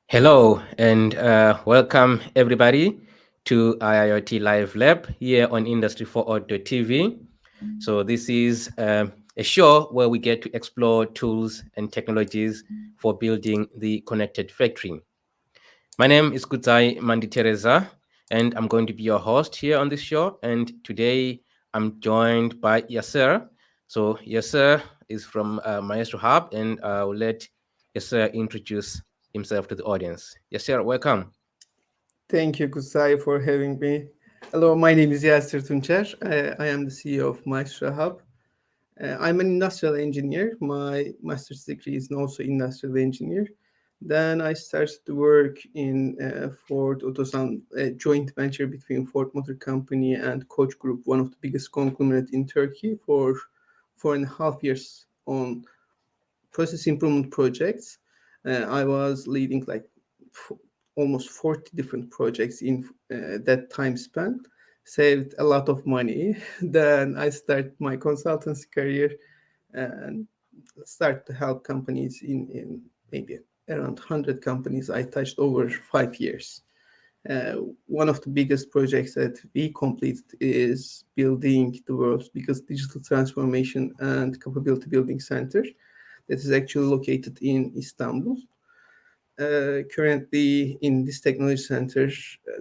Hello and welcome everybody to IIoT Live Lab here on Industry 4.0 TV. So this is a show where we get to explore tools and technologies for building the connected factory. My name is Kutsai Manditeresa, and I'm going to be your host here on this show. And today I'm joined by Yasser. So Yasser is from MaestroHub, and I'll let Yasser introduce himself to the audience. Yasser, welcome. Thank you, Kusai, for having me. Hello, my name is Tunçer. I am the CEO of MaestroHub. I'm an industrial engineer. My master's degree is also industrial engineer. Then I started to work in Ford Otosan, a joint venture between Ford Motor Company and Koç Group, one of the biggest conglomerate in Turkey, for 4.5 years on process improvement projects. I was leading like almost 40 different projects in that time span, saved a lot of money. Then I started my consultancy career and start to help companies in maybe around 100 companies I touched over 5 years. One of the biggest projects that we completed is building the world's biggest digital transformation and capability building center that is actually located in Istanbul. Currently, in this technology center,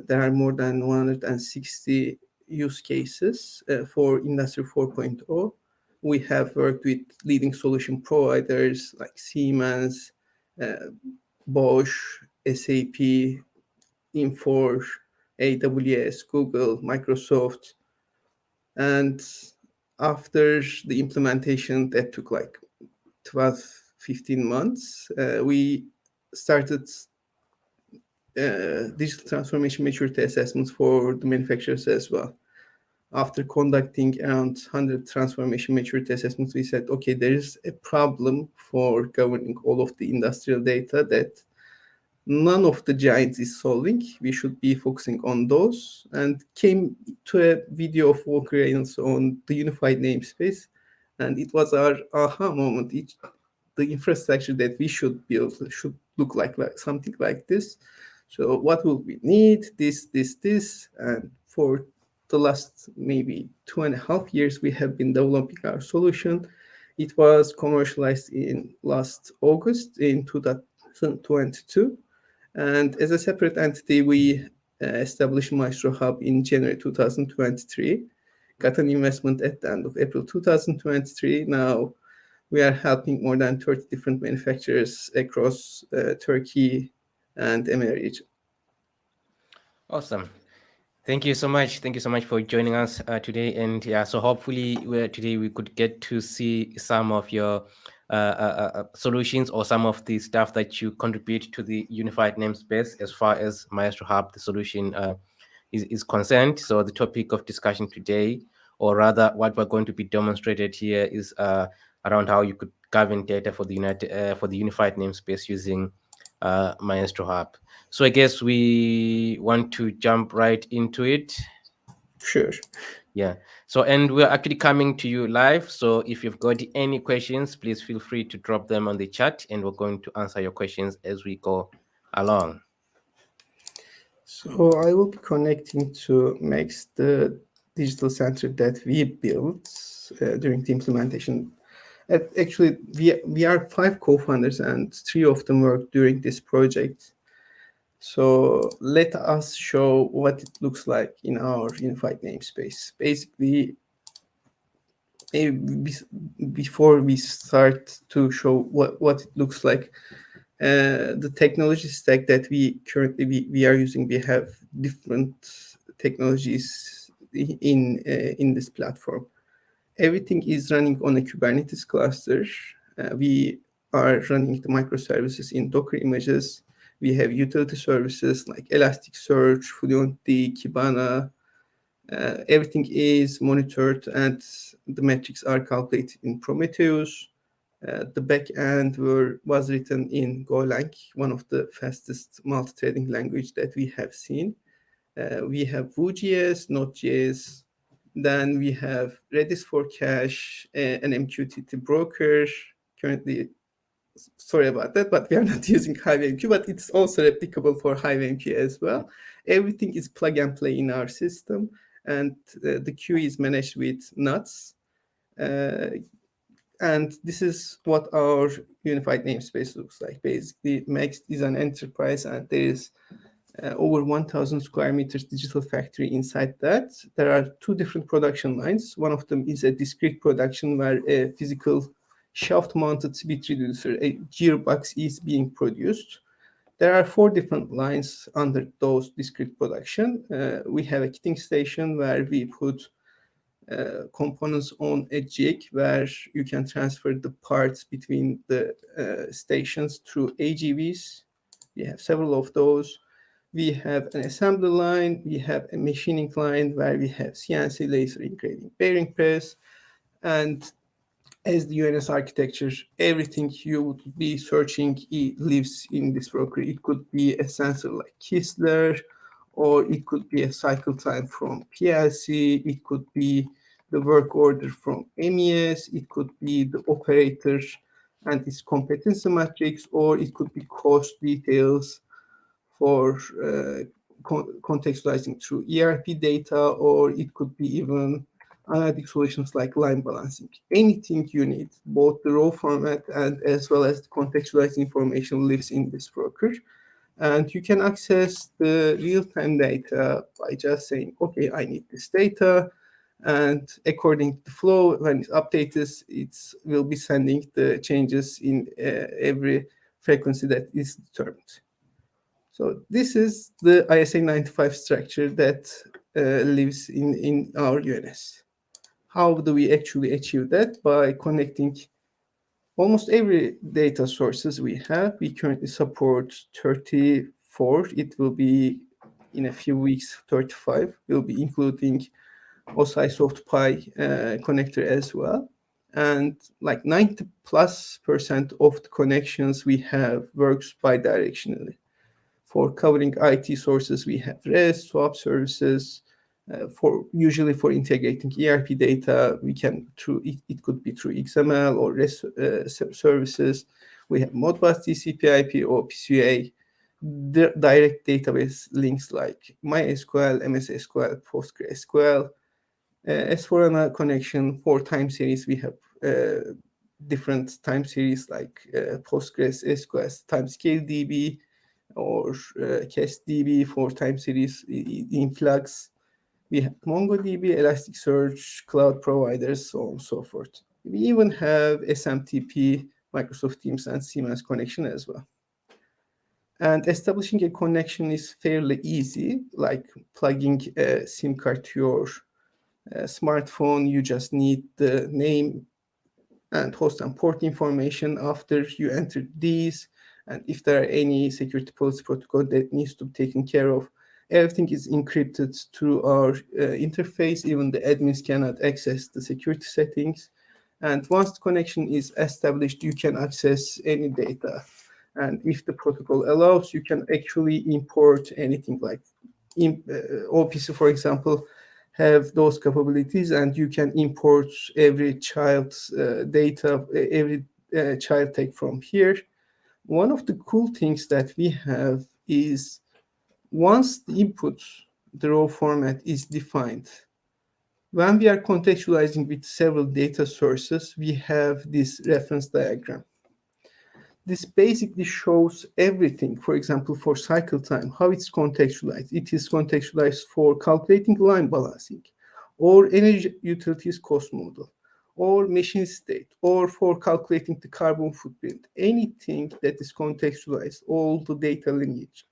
there are more than 160 use cases for Industry 4.0. We have worked with leading solution providers like Siemens, uh, Bosch, SAP, Infor, AWS, Google, Microsoft. And after the implementation that took like 12, 15 months, we started digital transformation maturity assessments for the manufacturers as well. After conducting around 100 transformation maturity assessments, we said, okay, there is a problem for governing all of the industrial data that none of the giants is solving. We should be focusing on those, and came to a video of Walker Reynolds on the unified namespace. And it was our aha moment. The infrastructure that we should build should look like something like this. So what will we need? This. And for the last maybe 2.5 years, we have been developing our solution. It was commercialized in last August in 2022. And as a separate entity, we established MaestroHub in January 2023. Got an investment at the end of April 2023. Now we are helping more than 30 different manufacturers across Turkey and EMEA region. Awesome. Thank you so much. Thank you so much for joining us today. And yeah, so hopefully today we could get to see some of your solutions or some of the stuff that you contribute to the unified namespace as far as MaestroHub, the solution is concerned. So the topic of discussion today, or rather what we're going to be demonstrated here is around how you could govern data for the unified namespace using MaestroHub. So I guess we want to jump right into it. Sure. Yeah. So, and we're actually coming to you live. So if you've got any questions, please feel free to drop them on the chat and we're going to answer your questions as we go along. So I will be connecting to Max, the digital center that we built during the implementation. Actually, we are 5 co-founders and 3 of them worked during this project. So let us show what it looks like in our unified namespace. Basically, before we start to show what it looks like, the technology stack that we are using, we have different technologies in this platform. Everything is running on a Kubernetes cluster. We are running the microservices in Docker images. We have utility services like Elasticsearch, Fluentd, Kibana. Everything is monitored and the metrics are calculated in Prometheus. The backend was written in Golang, one of the fastest multi-threading language that we have seen. We have Vue.js, Node.js. Then we have Redis for cache, an MQTT broker. Currently, sorry about that, but we are not using HiveMQ, but it's also replicable for HiveMQ as well. Everything is plug and play in our system, and the queue is managed with nuts. And this is what our unified namespace looks like. Basically, Max is an enterprise, and there is over 1,000 square meters digital factory inside that. There are two different production lines. One of them is a discrete production where a physical shaft-mounted speed reducer, a gearbox, is being produced. There are four different lines under those discrete production. We have a kitting station where we put components on a jig where you can transfer the parts between the stations through AGVs. We have several of those. We have an assembly line. We have a machining line where we have CNC laser engraving bearing press. And as the UNS architecture, everything you would be searching lives in this broker. It could be a sensor like Kistler, or it could be a cycle time from PLC. It could be the work order from MES. It could be the operator and its competency matrix, or it could be cost details for contextualizing through ERP data, or it could be even analytic solutions like line balancing. Anything you need, both the raw format and as well as the contextualized information lives in this broker. And you can access the real-time data by just saying, okay, I need this data. And according to the flow, when it's updated, it will be sending the changes in every frequency that is determined. So this is the ISA 95 structure that lives in our UNS. How do we actually achieve that? By connecting almost every data sources we have. We currently support 34. It will be in a few weeks 35. We'll be including OSI SoftPy connector as well. And like 90+% of the connections we have works bidirectionally. For covering IT sources, we have REST, swap services. For usually for integrating ERP data, we can through it could be through XML or REST services. We have Modbus TCP/IP or PCA. The direct database links like MySQL, MS SQL, PostgreSQL. As for a connection for time series, we have different time series like Postgres SQL timescale DB, or CastDB for time series influx. We have MongoDB, Elasticsearch, cloud providers, so on and so forth. We even have SMTP, Microsoft Teams, and Siemens connection as well. And establishing a connection is fairly easy, like plugging a SIM card to your smartphone. You just need the name and host and port information. After you enter these, and if there are any security policy protocol that needs to be taken care of, everything is encrypted through our interface. Even the admins cannot access the security settings. And once the connection is established, you can access any data. And if the protocol allows, you can actually import anything like OPC, for example, have those capabilities, and you can import every child's data, every child take from here. One of the cool things that we have is once the input, the raw format is defined, when we are contextualizing with several data sources, we have this reference diagram. This basically shows everything. For example, for cycle time, how it's contextualized. It is contextualized for calculating line balancing, or energy utilities cost model, or machine state, or for calculating the carbon footprint. Anything that is contextualized, all the data lineage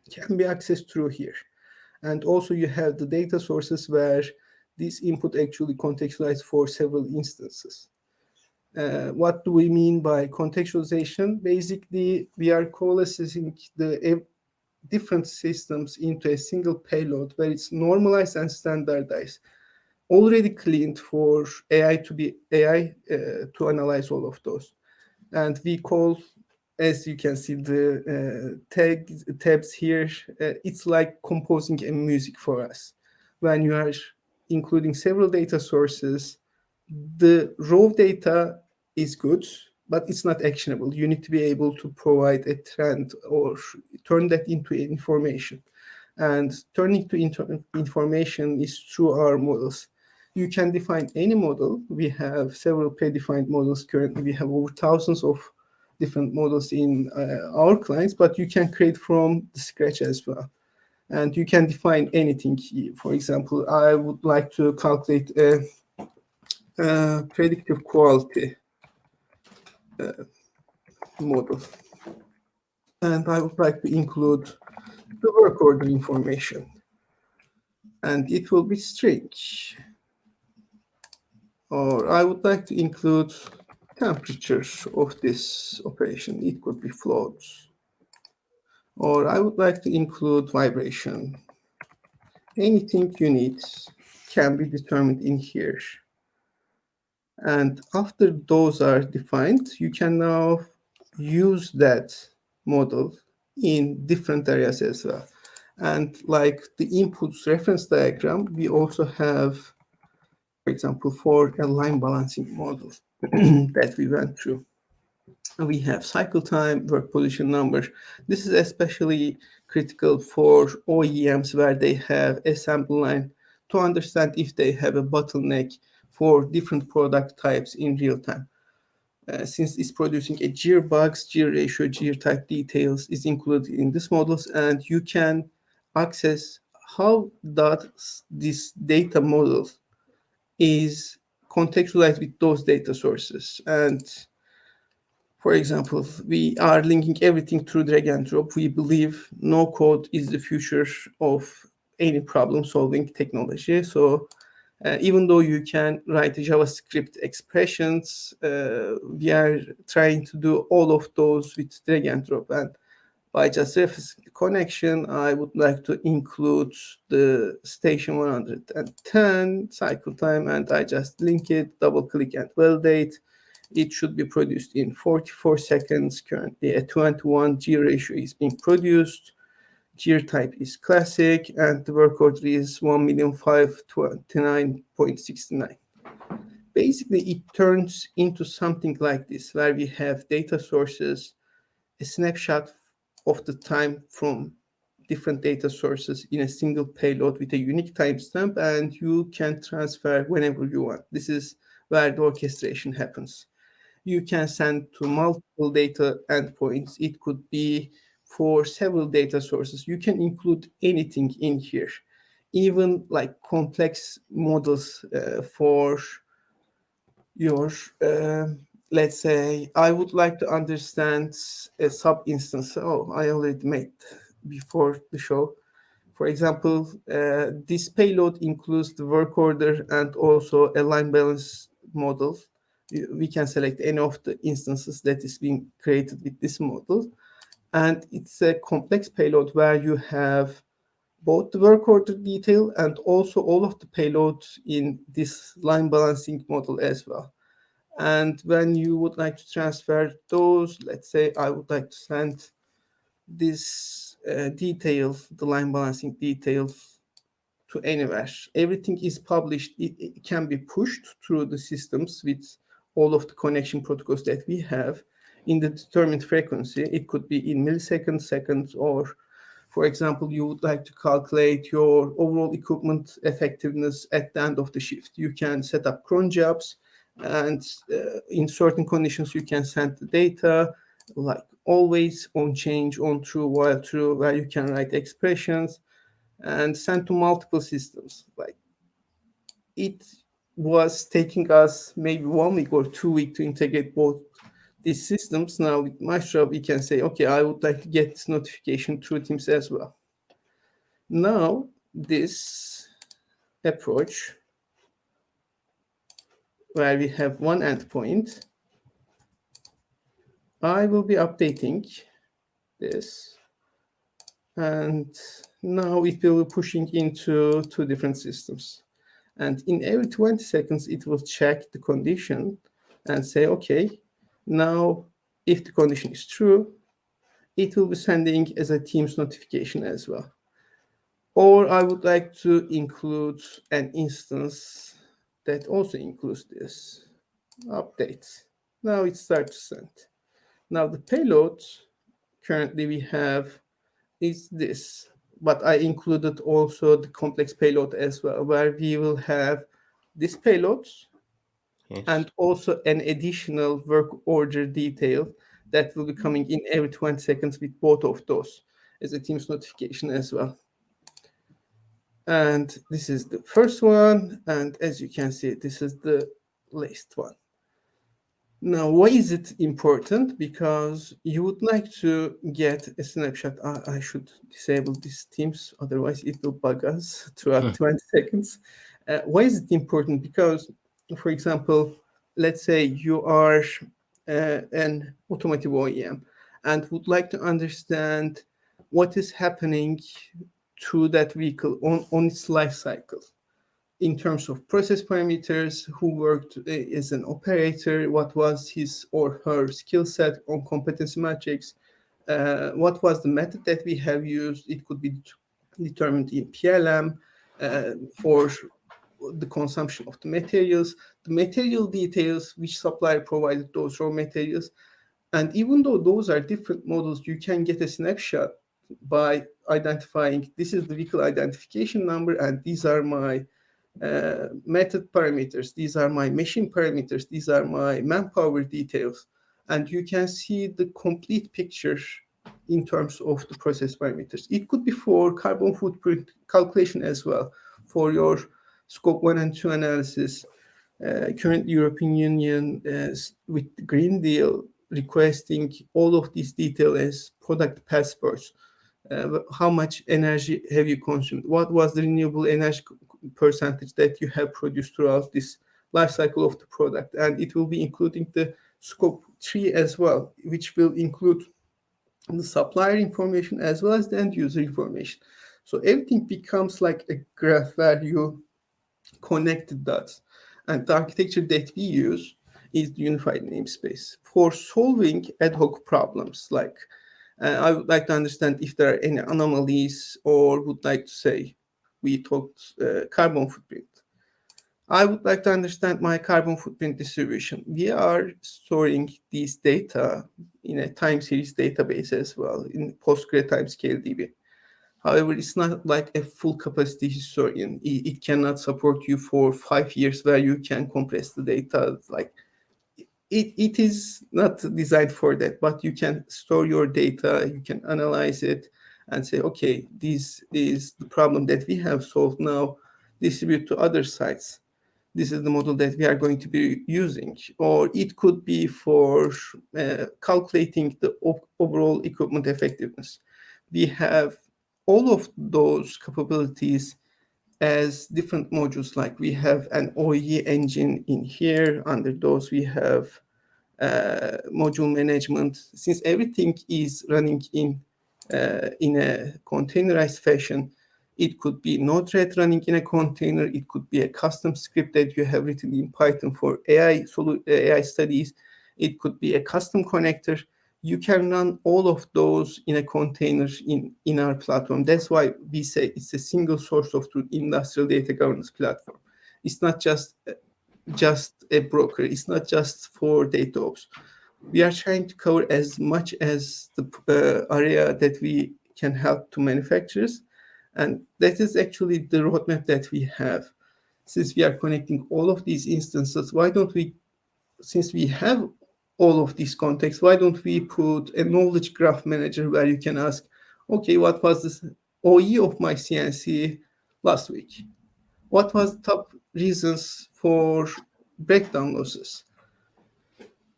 can be accessed through here. And also you have the data sources where this input actually contextualized for several instances. What do we mean by contextualization? Basically, we are coalescing the different systems into a single payload where it's normalized and standardized, already cleaned for AI to analyze all of those. And we call, as you can see, the tabs here. It's like composing a music for us. When you are including several data sources, the raw data is good. but it's not actionable. You need to be able to provide a trend or turn that into information. And turning to information is through our models. You can define any model. We have several predefined models currently. We have over thousands of different models in our clients, but you can create from the scratch as well. And you can define anything. For example, I would like to calculate a predictive quality model. And I would like to include the work order information. And it will be string. Or I would like to include temperature of this operation. It could be floats. Or I would like to include vibration. Anything you need can be determined in here. And after those are defined, you can now use that model in different areas as well. And like the inputs reference diagram, we also have, for example, for a line balancing model that we went through. We have cycle time, work position number. This is especially critical for OEMs where they have assembly line to understand if they have a bottleneck for different product types in real time. Since it's producing a gearbox, gear ratio, gear type details is included in these models, and you can access how this data model is contextualized with those data sources. And for example, we are linking everything through drag and drop. We believe no code is the future of any problem solving technology. So even though you can write JavaScript expressions, we are trying to do all of those with drag and drop. And by just referencing the connection, I would like to include the station 110 cycle time, and I just link it, double click and validate. It should be produced in 44 seconds. Currently, a 2:1 gear ratio is being produced. Gear type is classic, and the work order is 1,529.69. Basically, it turns into something like this, where we have data sources, a snapshot of the time from different data sources in a single payload with a unique timestamp, and you can transfer whenever you want. This is where the orchestration happens. You can send to multiple data endpoints. It could be for several data sources. You can include anything in here, even like complex models for your, let's say, I would like to understand a sub-instance. Oh, I already made before the show. For example, this payload includes the work order and also a line balance model. We can select any of the instances that is being created with this model. And it's a complex payload where you have both the work order detail and also all of the payloads in this line balancing model as well. And when you would like to transfer those, let's say I would like to send this detail, the line balancing details, to anywhere. Everything is published. It can be pushed through the systems with all of the connection protocols that we have in the determined frequency. It could be in milliseconds, seconds, or for example, you would like to calculate your overall equipment effectiveness at the end of the shift. You can set up cron jobs, and in certain conditions, you can send the data like always, on change, on true, while true, where you can write expressions and send to multiple systems. Like it was taking us maybe 1 week or 2 weeks to integrate both these systems. Now with MaestroHub, we can say, okay, I would like to get this notification through Teams as well. Now this approach, where we have one endpoint, I will be updating this, and now it will be pushing into two different systems. And in every 20 seconds, it will check the condition and say, okay, now if the condition is true, it will be sending as a Teams notification as well. Or I would like to include an instance that also includes this update. Now it starts to send. Now the payload currently we have is this, but I included also the complex payload as well, where we will have this payload Yes. and also an additional work order detail that will be coming in every 20 seconds with both of those as a Teams notification as well. And this is the first one, and as you can see, this is the last one. Now, why is it important? Because you would like to get a snapshot. I should disable these Teams, otherwise it will bug us throughout 20 seconds. Why is it important? Because, for example, let's say you are an automotive OEM and would like to understand what is happening to that vehicle on its life cycle in terms of process parameters, who worked as an operator, what was his or her skill set on competency matrix, what was the method that we have used. It could be determined in PLM for the consumption of the material details, which supplier provided those raw materials. And even though those are different models, you can get a snapshot by identifying this is the vehicle identification number and these are my method parameters, these are my machine parameters, these are my manpower details, and you can see the complete picture in terms of the process parameters. It could be for carbon footprint calculation as well, for your scope 1 and 2 analysis. Current European Union with the Green Deal requesting all of these details as product passports. How much energy have you consumed? What was the renewable energy percentage that you have produced throughout this life cycle of the product? And it will be including the scope 3 as well, which will include the supplier information as well as the end user information. So everything becomes like a graph where you connect the dots. And the architecture that we use is the unified namespace for solving ad hoc problems. Like I would like to understand if there are any anomalies, or would like to say, we talked carbon footprint. I would like to understand my carbon footprint distribution. We are storing these data in a time series database as well, in Postgre timescale DB. However, it's not like a full capacity historian. It cannot support you for 5 years where you can compress the data. Like it is not designed for that, but you can store your data, you can analyze it and say, okay, this is the problem that we have solved, now distribute to other sites. This is the model that we are going to be using. Or it could be for calculating the overall equipment effectiveness. We have all of those capabilities as different modules. Like we have an OE engine in here. Under those, we have module management. Since everything is running in a containerized fashion, it could be Node-RED running in a container. It could be a custom script that you have written in Python for AI studies. It could be a custom connector. You can run all of those in a container in our platform. That's why we say it's a single source of truth industrial data governance platform. It's not just a broker. It's not just for data ops. We are trying to cover as much as the area that we can help to manufacturers. And that is actually the roadmap that we have. Since we are connecting all of these instances, why don't we, since we have all of these contexts, why don't we put a knowledge graph manager where you can ask, okay, what was the OE of my CNC last week? What was the top reasons for breakdown losses?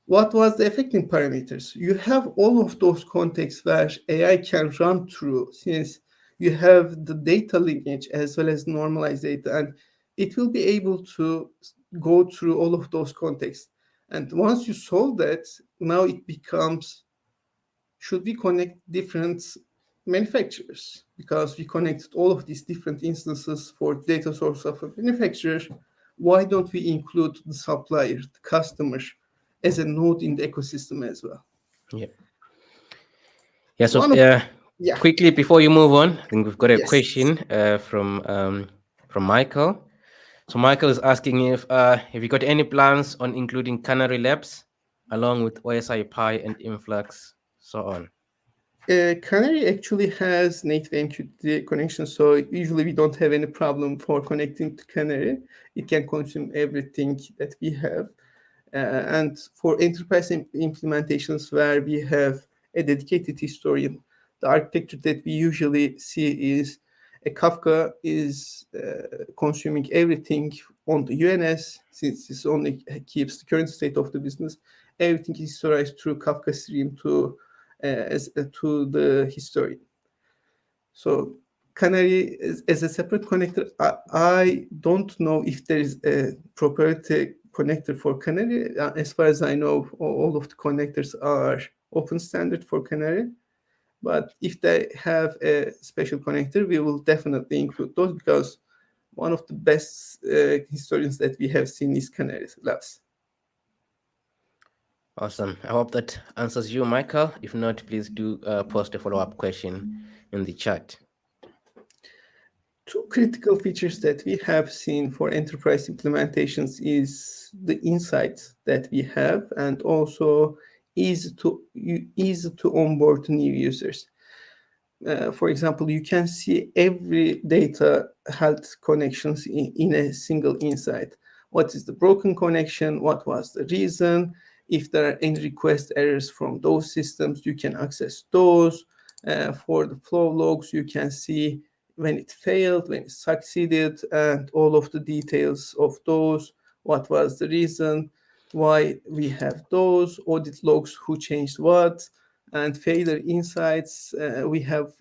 What was the affecting parameters? You have all of those contexts where AI can run through, since you have the data lineage as well as normalized data, and it will be able to go through all of those contexts. And once you solve that, now it becomes, should we connect different manufacturers? Because we connected all of these different instances for data source of a manufacturer. Why don't we include the supplier, the customer, as a node in the ecosystem as well? Yeah. Yeah. So Yeah. quickly before you move on, I think we've got a Yes. question from Michael. So Michael is asking if have you got any plans on including Canary Labs along with OSI Pi and Influx, so on? Canary actually has native MQTT connection, so usually we don't have any problem for connecting to Canary. It can consume everything that we have. And for enterprise implementations where we have a dedicated historian, the architecture that we usually see is a Kafka is consuming everything on the UNS, since this only keeps the current state of the business. Everything is historized through Kafka stream to the historian. So Canary as a separate connector, I don't know if there is a proprietary connector for Canary. As far as I know, all of the connectors are open standard for Canary. But if they have a special connector, we will definitely include those, because one of the best historians that we have seen is Canary Labs. Awesome. I hope that answers you, Michael. If not, please do post a follow-up question in the chat. Two critical features that we have seen for enterprise implementations is the insights that we have, and also easy to onboard new users. For example, you can see every data health connections in a single insight. What is the broken connection? What was the reason? If there are any request errors from those systems, you can access those. For the flow logs, you can see when it failed, when it succeeded, and all of the details of those. What was the reason? Why we have those audit logs? Who changed what? And failure insights, we have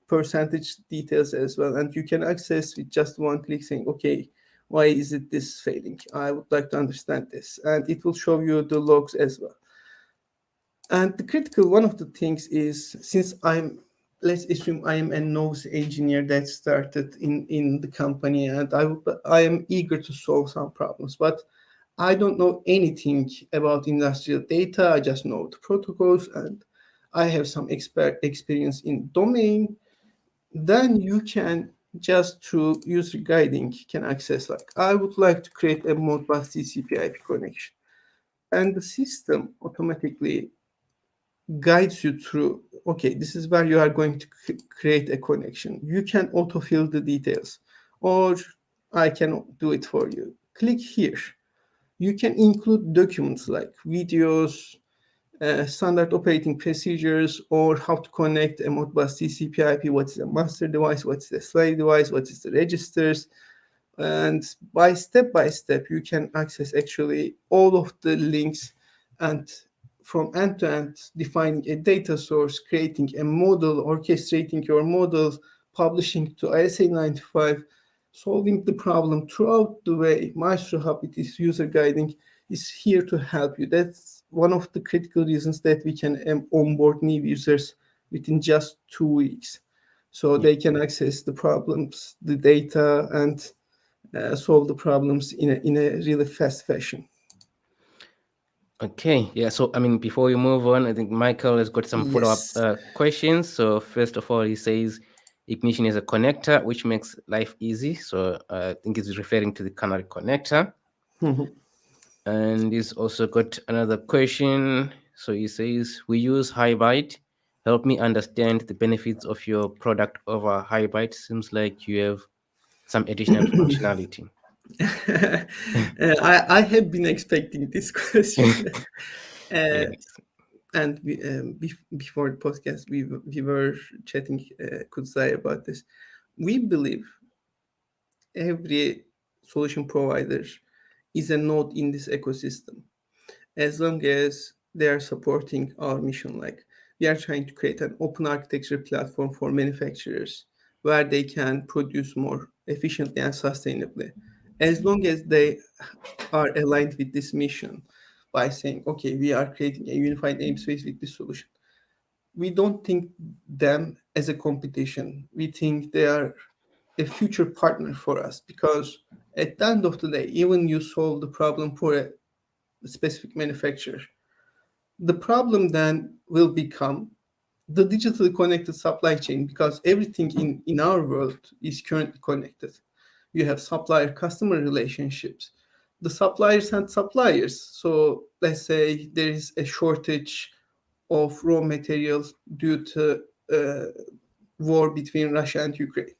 percentage details as well, and you can access with just one click saying, okay, why is it this failing? I would like to understand this, and it will show you the logs as well. And the critical one of the things is, since let's assume I am a nose engineer that started in the company, and I am eager to solve some problems, but I don't know anything about industrial data. I just know the protocols, and I have some experience in domain. Then you can just through user guiding can access, like, I would like to create a Modbus TCP/IP connection, and the system automatically guides you through, okay, this is where you are going to create a connection. You can autofill the details, or I can do it for you. Click here. You can include documents like videos, standard operating procedures, or how to connect a Modbus TCP/IP, what is a master device, what is the slave device, what is the registers. And by step, you can access actually all of the links, and from end to end, defining a data source, creating a model, orchestrating your model, publishing to ISA 95, solving the problem throughout the way. MaestroHub, it is user guiding, is here to help you. That's one of the critical reasons that we can onboard new users within just 2 weeks. So they can access the problems, the data, and solve the problems in a really fast fashion. Okay, yeah. So, I mean, before we move on, I think Michael has got some follow-up Yes. questions. So, first of all, he says Ignition is a connector which makes life easy. So, I think he's referring to the Canary connector. Mhm. And he's also got another question. So, he says, we use Hite. Help me understand the benefits of your product over Hite. Seems like you have some additional functionality. I have been expecting this question. uh, Yes. and before the podcast, we were chatting, Kudzai, about this. We believe every solution provider is a node in this ecosystem, as long as they are supporting our mission. Like, we are trying to create an open architecture platform for manufacturers where they can produce more efficiently and sustainably. As long as they are aligned with this mission by saying, okay, we are creating a unified namespace with this solution, we don't think them as a competition. We think they are a future partner for us, because at the end of the day, even you solve the problem for a specific manufacturer, the problem then will become the digitally connected supply chain, because everything in our world is currently connected. You have supplier customer relationships. the suppliers and suppliers. So let's say there is a shortage of raw materials due to uh, war between Russia and Ukraine.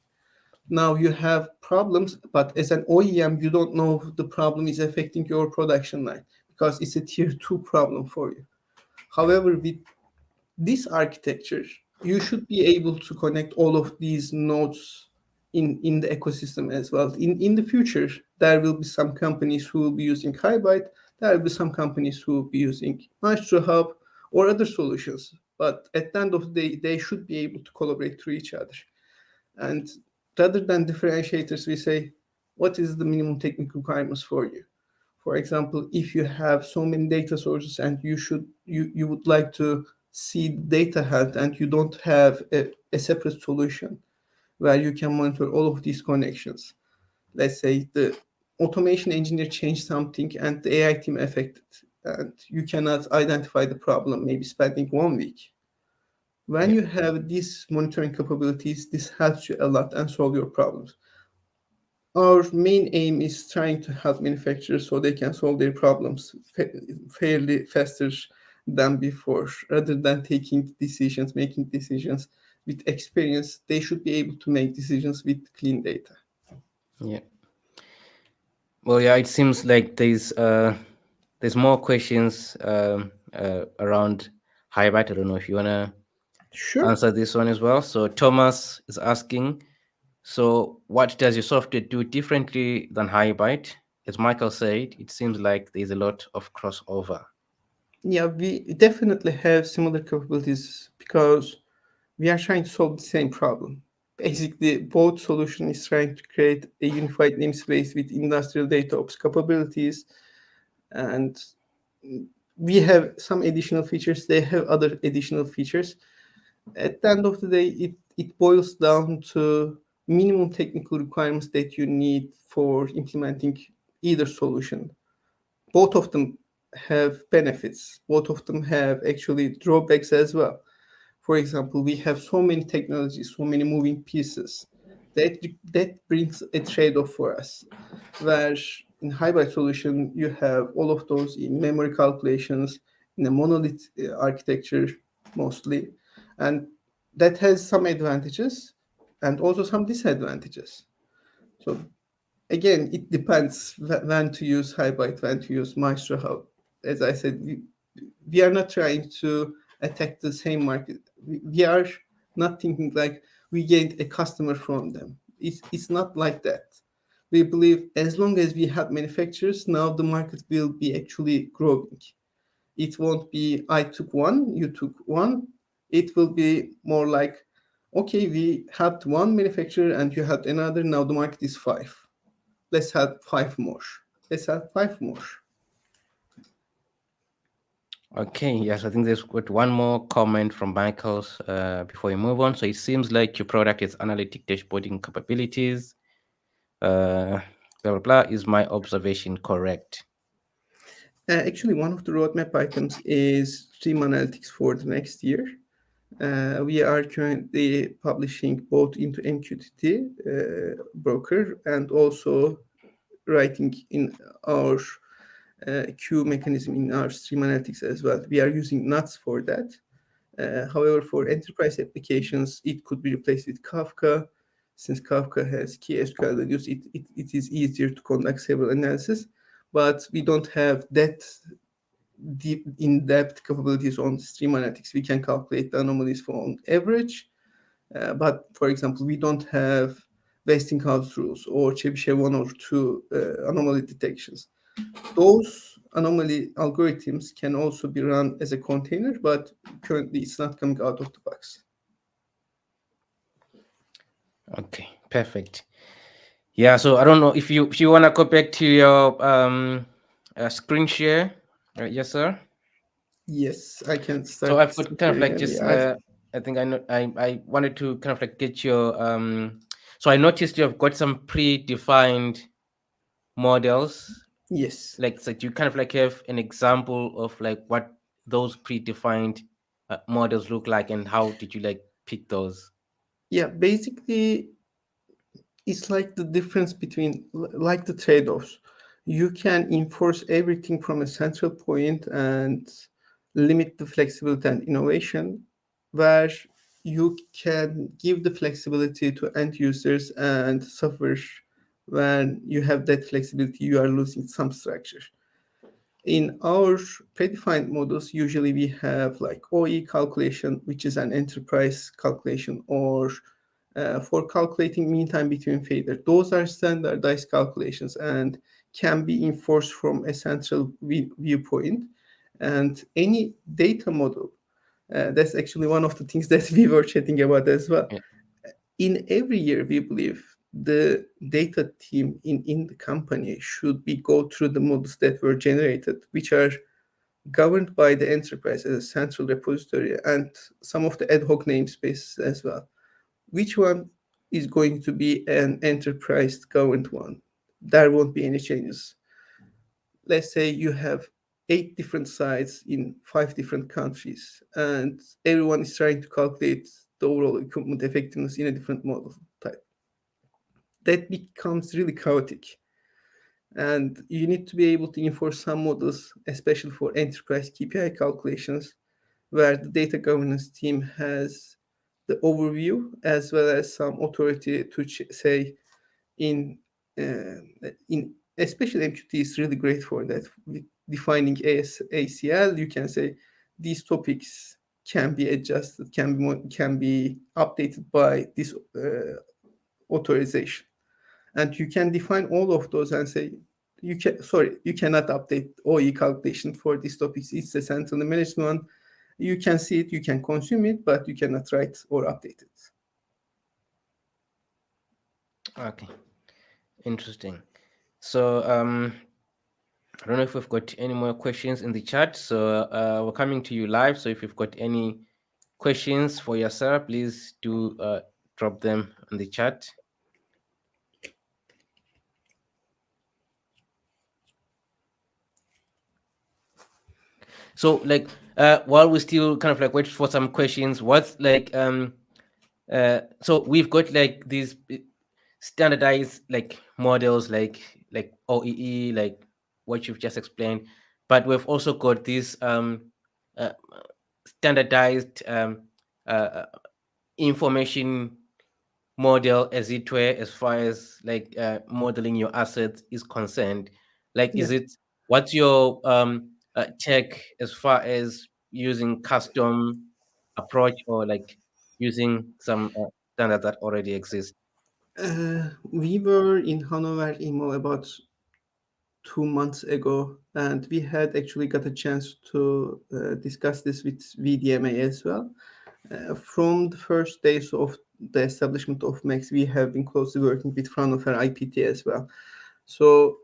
Now you have problems, but as an OEM, you don't know if the problem is affecting your production line because it's a tier two problem for you. However, with this architecture, you should be able to connect all of these nodes in the ecosystem as well. In the future, there will be some companies who will be using Hybrid, there will be some companies who will be using MaestroHub or other solutions. But at the end of the day, they should be able to collaborate to each other. And rather than differentiators, we say, what is the minimum technical requirements for you? For example, if you have so many data sources and you would like to see data health and you don't have a separate solution where you can monitor all of these connections. Let's say the automation engineer changed something and the AI team affected, and you cannot identify the problem, maybe spending 1 week. When Yeah. you have these monitoring capabilities, this helps you a lot and solve your problems. Our main aim is trying to help manufacturers so they can solve their problems fairly faster than before. Rather than making decisions with experience, they should be able to make decisions with clean data. Yeah. Well, yeah, it seems like there's more questions around Hybrid. I don't know if you wanna Sure. answer this one as well. So Thomas is asking, so what does your software do differently than Hybrid? As Michael said, it seems like there's a lot of crossover. Yeah, we definitely have similar capabilities because we are trying to solve the same problem. Basically, both solution is trying to create a unified namespace with industrial data ops capabilities, and we have some additional features. They have other additional features. At the end of the day, it boils down to minimum technical requirements that you need for implementing either solution. Both of them have benefits. Both of them have actually drawbacks as well. For example, we have so many technologies, so many moving pieces that that brings a trade-off for us. Where in hybrid solution, you have all of those in memory calculations, in a monolith architecture mostly, and that has some advantages and also some disadvantages. So again, it depends when to use hybrid, when to use MaestroHub. As I said, we are not trying to attack the same market. We are not thinking like we gained a customer from them. It's not like that. We believe as long as we have manufacturers, now the market will be actually growing. It won't be I took one, you took one. It will be more like, okay, we had one manufacturer and you had another. Now the market is five. Let's have five more. Let's have five more. Okay, yes, I think there's got one more comment from Michael's before we move on. So it seems like your product is analytic dashboarding capabilities. Blah blah blah. Is my observation correct? Actually, one of the roadmap items is stream analytics for the next year. We are currently publishing both into MQTT broker and also writing in our queue mechanism in our stream analytics as well. We are using nuts for that. However, for enterprise applications, it could be replaced with Kafka. Since Kafka has key SQL values, it is easier to conduct several analysis, but we don't have that deep in-depth capabilities on stream analytics. We can calculate the anomalies for on average, but for example, we don't have Westinghouse rules or Chebyshev 1 or 2 anomaly detections. Those anomaly algorithms can also be run as a container, but currently it's not coming out of the box. Okay, perfect. Yeah, so I don't know if you wanna go back to your screen share. Yes, sir. Yes, I can So start I've got kind of sharing like and just yeah, I think I know I wanted to kind of like get your so I noticed you have got some predefined models. yes. Like, so do you kind of like have an example of like what those predefined models look like, and how did you like pick those? Yeah, basically it's like the difference between like the trade-offs. You can enforce everything from a central point and limit the flexibility and innovation, where you can give the flexibility to end users and suffer when you have that flexibility, you are losing some structure. In our predefined models, usually we have like OE calculation, which is an enterprise calculation, or for calculating mean time between failure. Those are standardized calculations and can be enforced from a central viewpoint. And any data model, that's actually one of the things that we were chatting about as well. Yeah. In every year, we believe the data team in the company should be go through the models that were generated, which are governed by the enterprise as a central repository and some of the ad hoc namespaces as well. Which one is going to be an enterprise governed one? There won't be any changes. Let's say you have 8 different sites in 5 different countries, and everyone is trying to calculate the overall equipment effectiveness in a different model type. That becomes really chaotic. And you need to be able to enforce some models, especially for enterprise KPI calculations, where the data governance team has the overview as well as some authority to say in especially MQT is really great for that. With defining ACL, you can say these topics can be adjusted, can be updated by this authorization, and you can define all of those and say you cannot update OE calculation for these topics. It's a centrally managed one. You can see it, you can consume it, but you cannot write or update it. Okay. Interesting. So I don't know if we've got any more questions in the chat. So we're coming to you live. So if you've got any questions for yourself, please do drop them in the chat. So like while we still kind of like wait for some questions, what's like so we've got like these standardized like models like OEE, like what you've just explained, but we've also got these uh, standardized information model, as it were, as far as like modeling your assets is concerned. Like, Yeah. is it what's your check as far as using custom approach or like using some standard that already exists? We were in Hanover IMO about 2 months ago, and we had actually got a chance to discuss this with VDMA as well. From the first days of the establishment of Max, we have been closely working with Fraunhofer IPT as well. So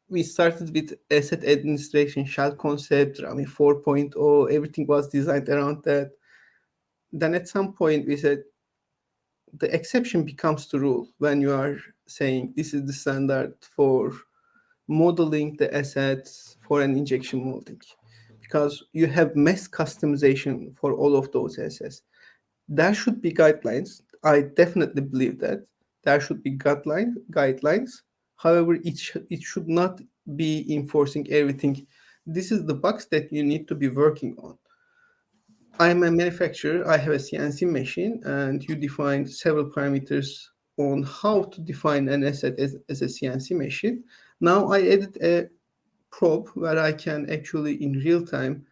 we started with asset administration shell concept, Rami 4.0, everything was designed around that. Then at some point we said the exception becomes the rule when you are saying this is the standard for modeling the assets for an injection molding, because you have mass customization for all of those assets. There should be guidelines. I definitely believe that there should be guidelines. However, it should not be enforcing everything. This is the box that you need to be working on. I'm a manufacturer, I have a CNC machine, and you define several parameters on how to define an asset as a CNC machine. Now I added a probe where I can actually in real time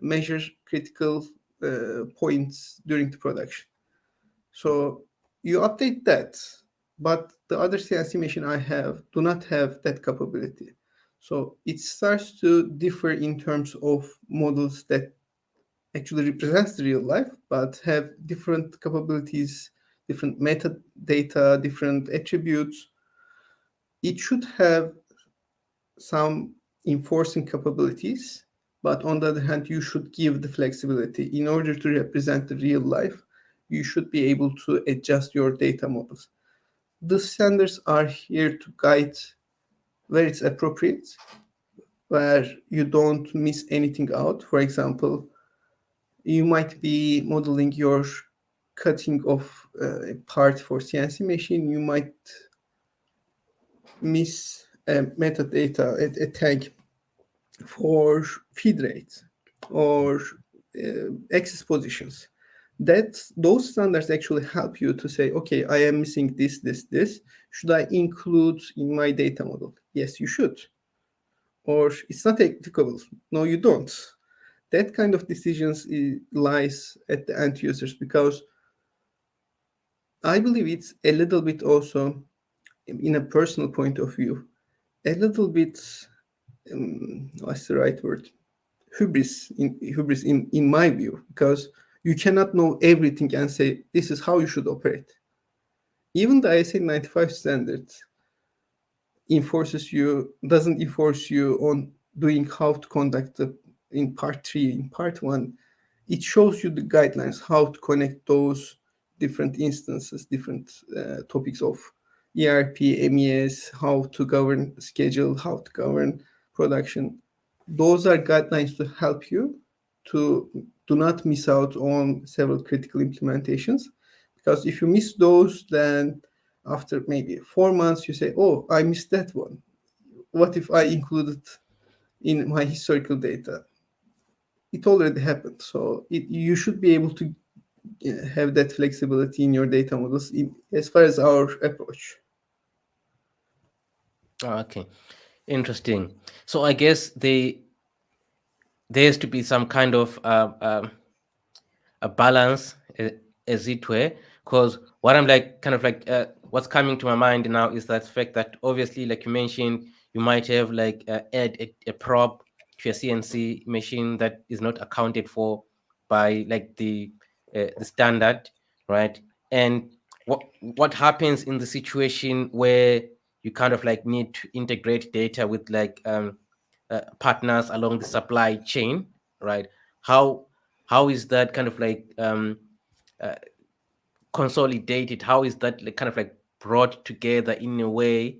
measure critical points during the production. So you update that, but the other CNC machine I have do not have that capability. So it starts to differ in terms of models that actually represents the real life, but have different capabilities, different metadata, different attributes. It should have some enforcing capabilities, but on the other hand, you should give the flexibility. In order to represent the real life, you should be able to adjust your data models. The standards are here to guide where it's appropriate, where you don't miss anything out. For example, you might be modeling your cutting of a part for CNC machine. You might miss metadata, a tag for feed rate or access positions. That those standards actually help you to say, okay, I am missing this. Should I include in my data model? Yes, you should. Or it's not applicable. No, you don't. That kind of decisions lies at the end users, because I believe it's a little bit also, in a personal point of view, a little bit, what's the right word? Hubris in my view, because you cannot know everything and say this is how you should operate. Even the ISA 95 standard doesn't enforce you on doing how to conduct in part 3. In part 1, it shows you the guidelines how to connect those different instances, different topics of ERP, MES, how to govern schedule, how to govern production. Those are guidelines to help you to do not miss out on several critical implementations. Because if you miss those, then after maybe 4 months, you say, oh, I missed that one. What if I included in my historical data? It already happened. So you should be able to have that flexibility in your data models as far as our approach. Okay, interesting. So I guess there has to be some kind of a balance, as it were, because what I'm like, kind of like, what's coming to my mind now is that fact that obviously, like you mentioned, you might have like add a prop to a CNC machine that is not accounted for by like the standard, right? And what happens in the situation where you kind of like need to integrate data with like partners along the supply chain, right? How how is that kind of like uh, consolidated? How is that like kind of like brought together in a way?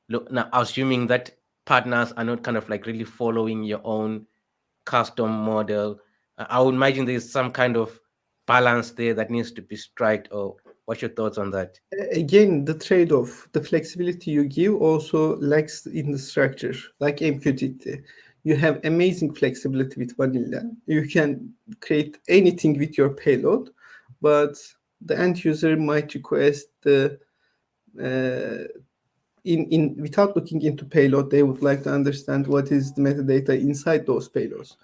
Look, now assuming that partners are not kind of like really following your own custom model, I would imagine there's some kind of balance there that needs to be struck. Or what's your thoughts on that? Again, the trade-off, the flexibility you give also lacks in the structure, like MQTT. You have amazing flexibility with vanilla. You can create anything with your payload, but the end user might request the uh, in without looking into payload, they would like to understand what is the metadata inside those payloads.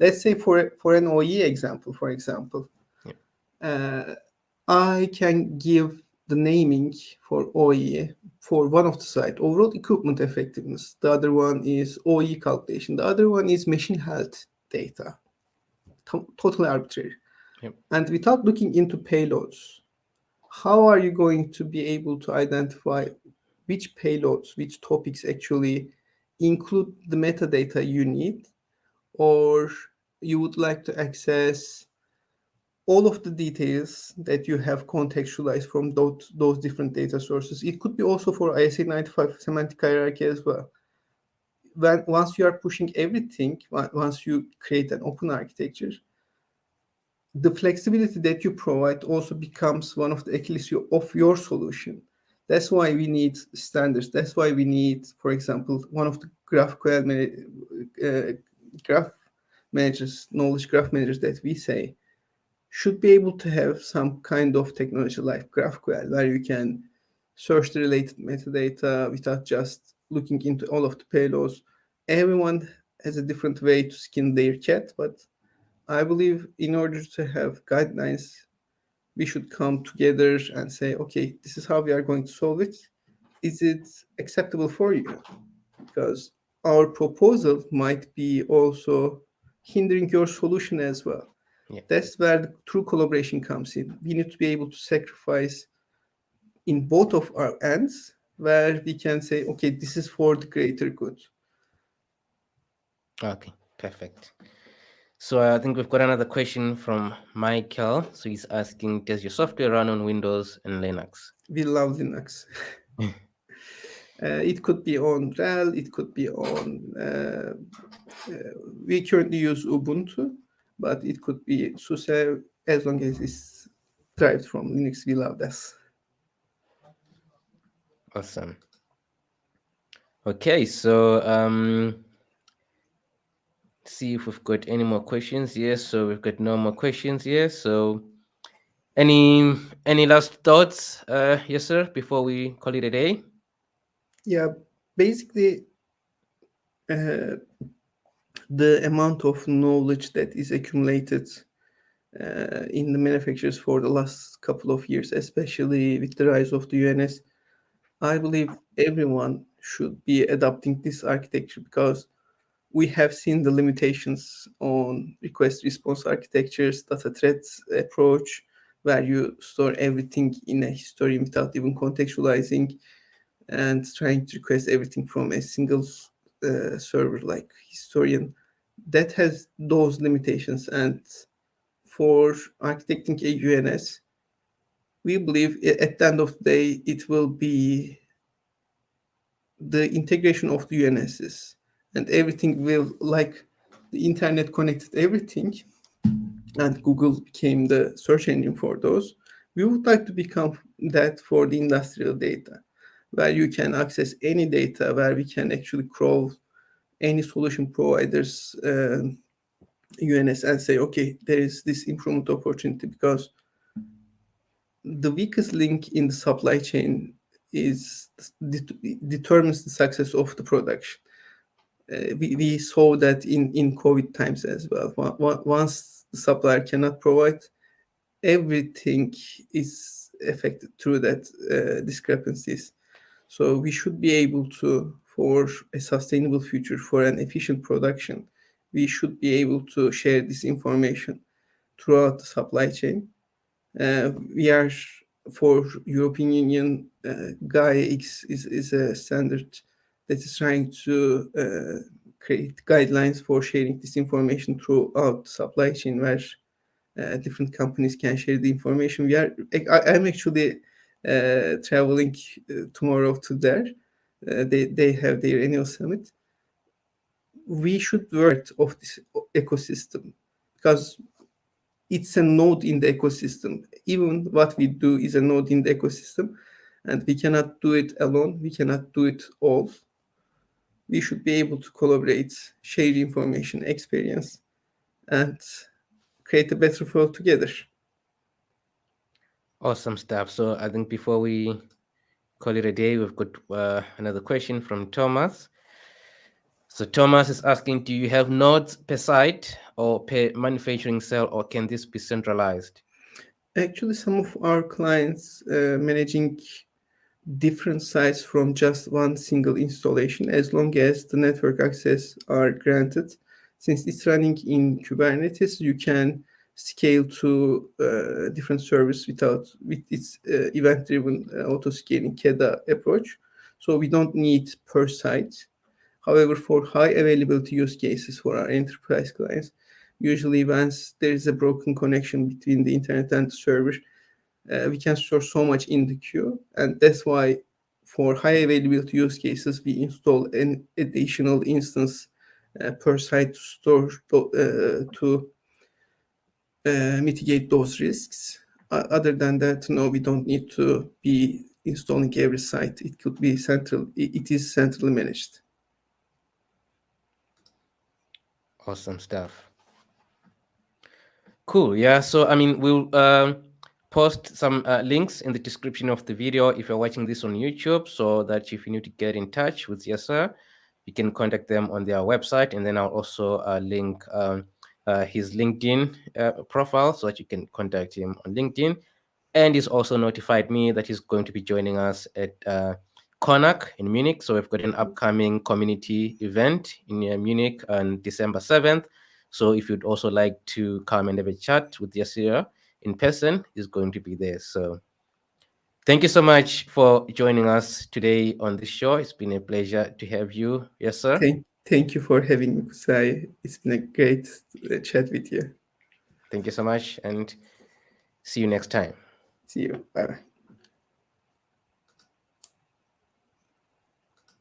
Let's say for an OE example, for example, Yeah. uh, I can give the naming for OE for one of the site, overall equipment effectiveness. The other one is OE calculation. The other one is machine health data. Totally arbitrary. Yeah. And without looking into payloads, how are you going to be able to identify which payloads, which topics actually include the metadata you need, or you would like to access all of the details that you have contextualized from those different data sources? It could be also for ISA 95 semantic hierarchy as well. Once you are pushing everything, once you create an open architecture, the flexibility that you provide also becomes one of the Achilles heel of your solution. That's why we need standards. That's why we need, for example, one of the graph managers, knowledge graph managers that we say should be able to have some kind of technology like GraphQL, where you can search the related metadata without just looking into all of the payloads. Everyone has a different way to skin their cat, but I believe in order to have guidelines, we should come together and say, okay, this is how we are going to solve it. Is it acceptable for you? Because our proposal might be also hindering your solution as well. Yeah. That's where the true collaboration comes in. We need to be able to sacrifice in both of our ends, where we can say, okay, this is for the greater good. Okay, perfect. So I think we've got another question from Michael. So he's asking, does your software run on Windows and Linux? We love Linux. It could be on RHEL, it could be on, we currently use Ubuntu, but it could be SUSE, as long as it's derived from Linux, we love this. Awesome. Okay, so see if we've got any more questions. Yes, so we've got no more questions. Yes, so any last thoughts? Yes, sir. Before we call it a day. Yeah, basically, uh, the amount of knowledge that is accumulated in the manufacturers for the last couple of years, especially with the rise of the UNS, I believe everyone should be adopting this architecture because we have seen the limitations on request response architectures, data threads approach, where you store everything in a history without even contextualizing and trying to request everything from a single server like historian. That has those limitations. And for architecting a UNS, we believe at the end of the day, it will be the integration of the UNSs and everything will, like the internet connected everything and Google became the search engine for those. We would like to become that for the industrial data, where you can access any data, where we can actually crawl any solution providers UNS and say, okay, there is this improvement opportunity because the weakest link in the supply chain is determines the success of the production. We saw that in COVID times as well. Once the supplier cannot provide, everything is affected through that discrepancies. So we should be able to, for a sustainable future, for an efficient production, we should be able to share this information throughout the supply chain. We are for European Union, Gaia X is a standard that is trying to create guidelines for sharing this information throughout the supply chain, where different companies can share the information. I'm actually traveling tomorrow to there. They have their annual summit. We should work of this ecosystem because it's a node in the ecosystem. Even what we do is a node in the ecosystem, and we cannot do it alone. We cannot do it all. We should be able to collaborate, share information, experience, and create a better world together. Awesome stuff. So I think before we call it a day, we've got another question from Thomas. So Thomas is asking, do you have nodes per site or per manufacturing cell, or can this be centralized? Actually, some of our clients managing different sites from just one single installation as long as the network access are granted. Since it's running in Kubernetes, you can scale to different service with its event-driven auto-scaling KEDA approach. So we don't need per site. However, for high availability use cases for our enterprise clients, usually once there is a broken connection between the internet and the server, we can store so much in the queue, and that's why for high availability use cases we install an additional instance per site to store to mitigate those risks. Other than that, no, we don't need to be installing every site. It could be central. It is centrally managed. Awesome stuff. Cool. Yeah. So I mean, we'll post some links in the description of the video if you're watching this on YouTube, so that if you need to get in touch with Yasser, you can contact them on their website, and then I'll also link his LinkedIn profile so that you can contact him on LinkedIn. And he's also notified me that he's going to be joining us at CONAC in Munich. So we've got an upcoming community event in Munich on December 7th. So if you'd also like to come and have a chat with Yasir in person, he's going to be there. So thank you so much for joining us today on this show. It's been a pleasure to have you, Yasir. Thank you for having me, Kusai. It's been a great chat with you. Thank you so much, and see you next time. See you. Bye bye.